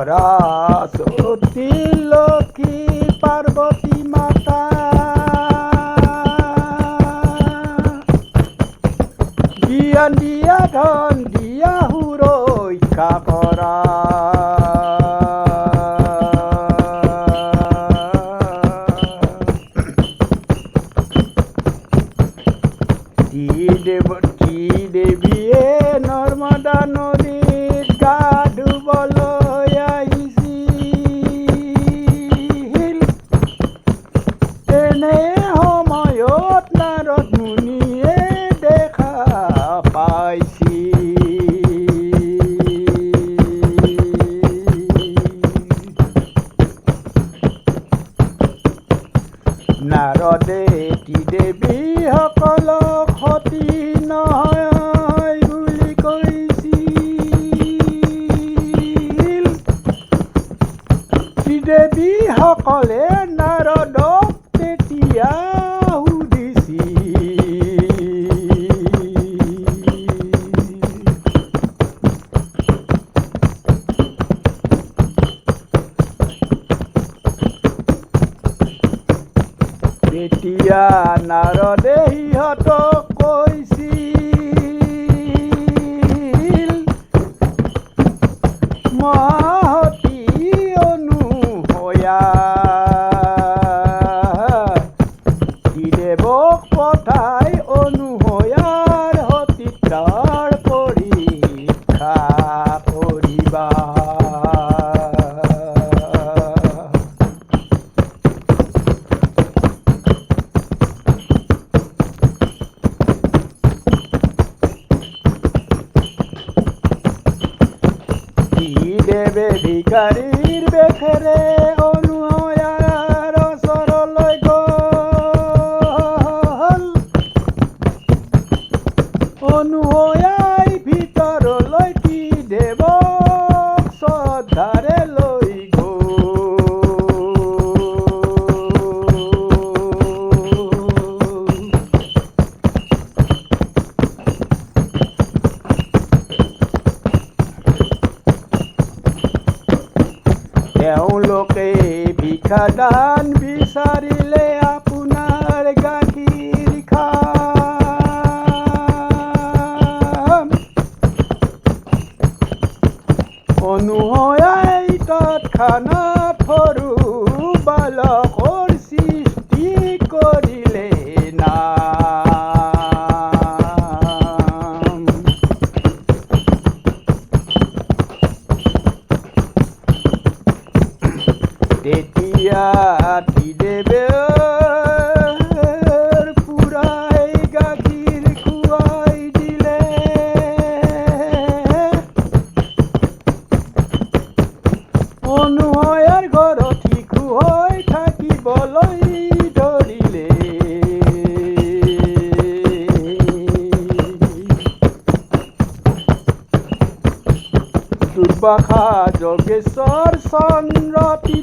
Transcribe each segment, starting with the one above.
সৰস্বতী লক্ষ্মী পাৰ্বতী মাতা জ্ঞান দিয়া ধন দিয়া সুৰক্ষা কৰা দেৱীয়ে নৰ্মদা নদীত গা ধুবলৈ আহিছিল। তেনে সময়ত নাৰদ মুনিয়ে দেখা পাইছিল। নাৰদে দেৱীসকলক সতী নহয় বুলি কৈছিল। দেৱীসকলে নাৰদক তেতিয়া তেতিয়া নাৰদে সিহঁতক কৈছিল, মহাসতী অনুসয়া দেৱক পঠাই অনুসয়াৰ সতীত্বৰ পৰীক্ষা কৰিবা। দেৱে ভিকাৰীৰ বেশেৰে অনুসয়াৰ ওচৰলৈ গ'ল। অনুসয়াই ভিতৰলৈ দেৱক শ্ৰদ্ধাৰে লৈ তেওঁলোকে ভিক্ষাদান বিচাৰিলে আপোনাৰ গাখীৰ খাম। অনুসয়াই তৎক্ষণাৎ সৰু বালকৰ সৃষ্টি কৰিলে তেতিয়া দেৱে পুৰাই গাখীৰ খুৱাই দিলে। অনুসয়াৰ ঘৰত শিশু হৈ থাকিবলৈ ধৰিলে। দুৰ্বাসা যোগেশ্বৰ চন্দ্ৰ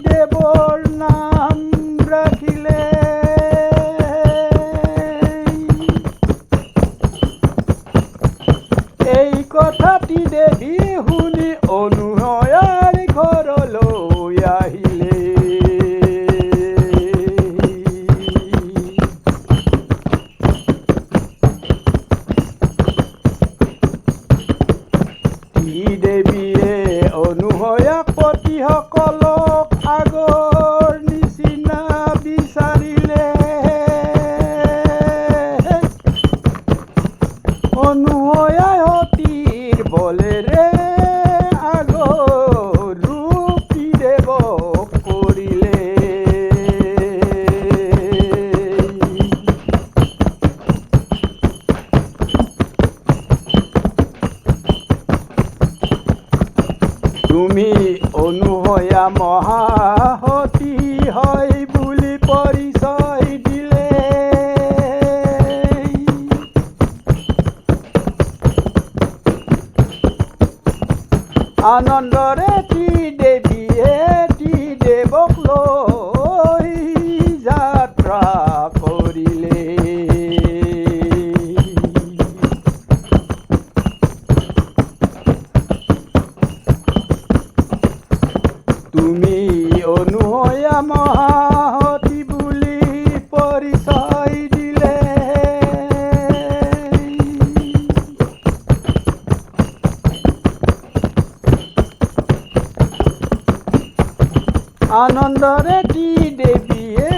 দেৱৰ নাম ৰাখিলে। এই কথাটি দেৱী শুনি অনুসয়াৰ ঘৰলৈ আহিলে। দেৱীয়ে অনুসয়াক পতিসকলক আগৰ নিচিনা বিচাৰিলে। অনুসয়াই সতীৰ বলেৰে আগৰ ৰূপ দেৱক কৰিলে। তুমি অনুসয়া মহাসতী হয় বুলি পৰিচয় দিলে। আনন্দৰে দেৱীয়ে দেৱক লৈ যাত্ৰা কৰিলে। মহাসতী বুলি পৰিচয় দিলে। আনন্দৰে দেৱীয়ে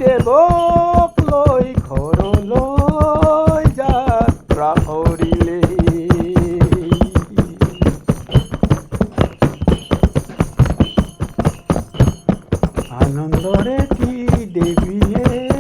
দেৱক লৈ ঘৰলৈ যাত্ৰা কৰিলে। আনন্দৰে দেৱীয়ে